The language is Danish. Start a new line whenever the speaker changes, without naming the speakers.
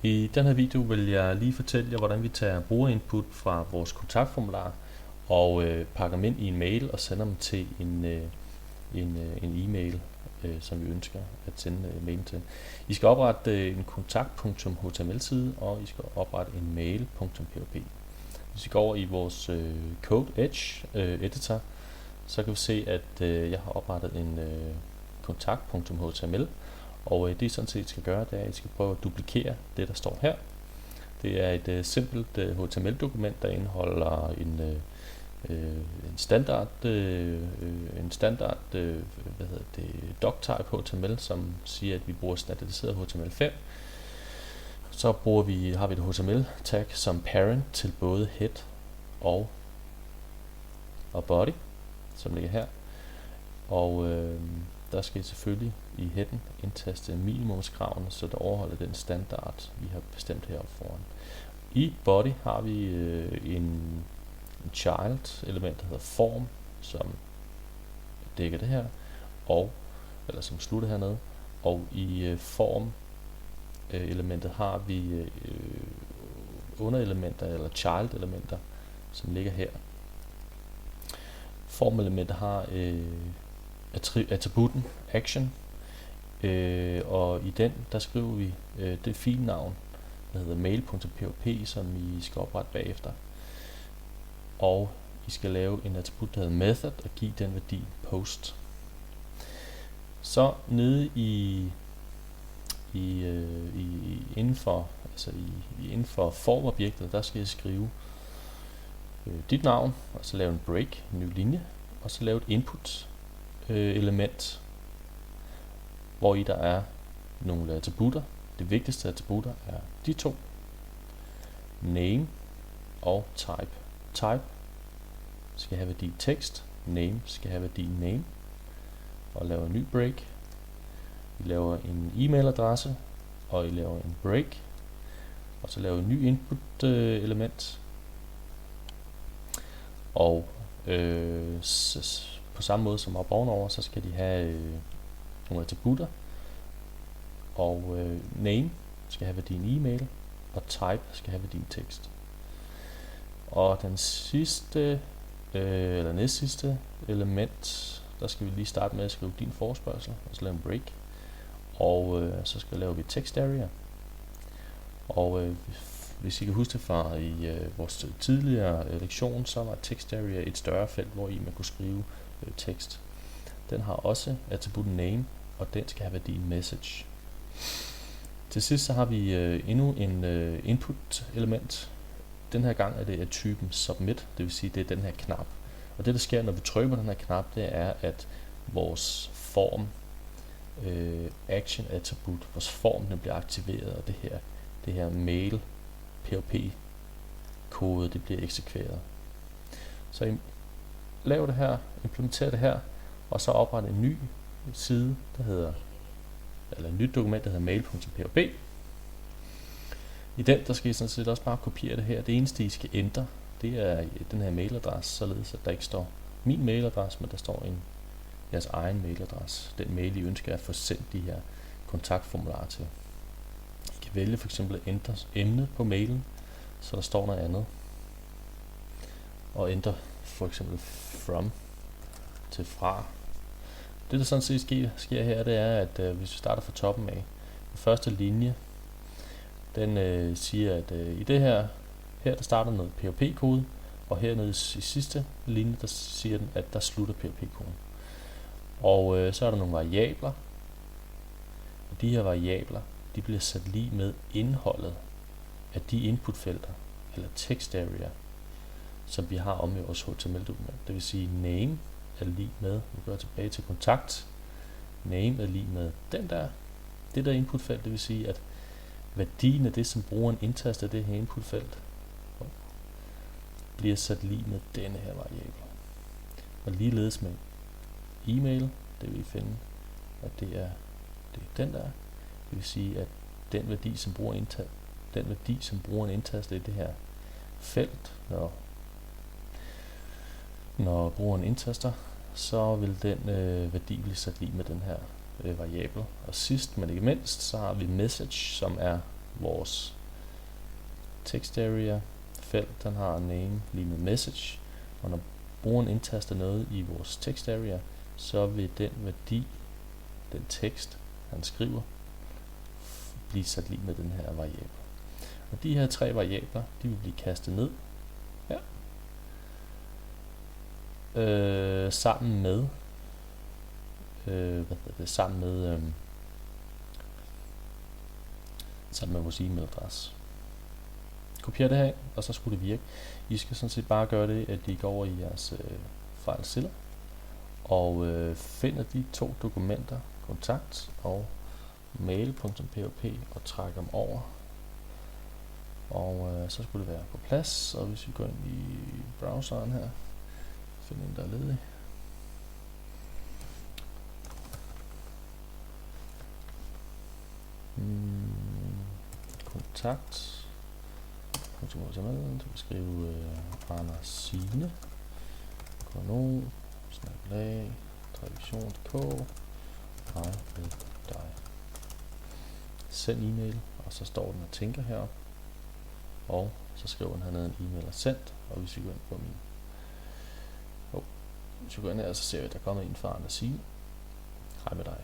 I den her video vil jeg lige fortælle jer, hvordan vi tager brugerinput fra vores kontaktformular og pakker dem ind i en mail og sender dem til en e-mail, som vi ønsker at sende mailen til. I skal oprette en kontakt.html-side, og I skal oprette en mail.php. Hvis vi går over i vores Code Edge editor, så kan vi se, at jeg har oprettet en kontakt.html. Og det I sådan set skal gøre, det er, at I skal prøve at duplikere det, der står her. Det er et simpelt HTML-dokument, der indeholder en standard doctype HTML, som siger, at vi bruger standardiseret HTML5. Så har vi et HTML-tag som parent til både head og body, som ligger her. Og der skal I selvfølgelig i headen indtaste minimumskravene, så det overholder den standard, vi har bestemt heroppe foran. I body har vi en child element, der hedder form, som dækker det her, eller som slutter hernede. Og i form elementet har vi underelementer eller child elementer, som ligger her. Form elementet har attributen action, og i den der skriver vi det filnavn, der hedder mail.php, som I skal oprette bagefter. Og I skal lave en attribut, der hedder method, og give den værdi post. Så nede inden for formobjektet, der skal I skrive dit navn, og så lave en break, en ny linje, og så lave et input element, hvor i der er nogle attributter. Det vigtigste attributter er de to: name og type. Type skal have værdi tekst, name skal have værdi name, og laver en ny break. I laver en e-mailadresse, og I laver en break, og så laver en ny input element, og på samme måde som op ovenover, så skal de have nogle attributter, og name skal have værdien e-mail, og type skal have værdien tekst. Og den sidste, eller næstsidste element, der skal vi lige starte med at skrive din forespørgsel, og så lave en break, og så laver vi text area. Og hvis I kan huske det fra vores tidligere lektion, så var text area et større felt, hvor I man kunne skrive tekst. Den har også attributen name, og den skal have værdien message. Til sidst så har vi endnu en input element. Den her gang er det af typen submit, det vil sige det er den her knap. Og det der sker, når vi trykker på den her knap, det er, at vores form action attribut, vores form, den bliver aktiveret, og det her mail PHP kode, det bliver eksekveret. Så I laver det her, implementerer det her, og så opretter en ny side, eller et nyt dokument, der hedder mail.php. I den, der skal I sådan set også bare kopiere det her. Det eneste, I skal ændre, det er den her mailadresse, således at der ikke står min mailadresse, men der står jeres egen mailadresse. Den mail, I ønsker at få sendt de her kontaktformularer til. I kan vælge for eksempel at ændre emnet på mailen, så der står noget andet. Og ændre for eksempel from til fra. Det der sådan set sker her, det er, at hvis vi starter fra toppen af, den første linje, den siger, at i det her der starter noget PHP-kode, og hernede i sidste linje, der siger den, at der slutter PHP-koden. Og så er der nogle variabler, og de her variabler, de bliver sat lige med indholdet af de inputfelter, eller text area, som vi har om i vores HTML-dokument. Det vil sige, name er lige med, vi går tilbage til kontakt, name er lige med det der inputfelt, det vil sige, at værdien af det, som brugeren indtaster det her inputfelt, bliver sat lige med denne her variabel. Og ligeledes med e-mail, det vil I finde, at det er den der. Det vil sige, at den værdi, som brugeren indtaster i det her felt, når brugeren indtaster, så vil den værdi blive sat lige med den her variabel. Og sidst, men ikke mindst, så har vi message, som er vores text area felt, den har name lige med message, og når brugeren indtaster noget i vores text area, så vil den værdi, den tekst, han skriver, blive sat lige med den her variabel. Og de her 3 variabler, de vil blive kastet ned her, sammen med sammen med vores e-mailadresse. Kopier det her, og så skulle det virke. I skal sådan set bare gøre det, at I går over i jeres FileZilla og finder de 2 dokumenter, kontakt og mail.php, og trækker dem over. Og så skulle det være på plads, og hvis vi går ind i browseren her, finder en, der er ledig. Kontakt. Så kan vi skrive Anders Signe, konon, snablag, tradition.dk, hej med dig. Send e-mail, og så står den og tænker heroppe, og så skriver den hernede en e-mail er sendt, og hvis vi går ind på min, hvis vi går ind her, så ser vi, at der kommer en fra Anders Signe, hej med dig.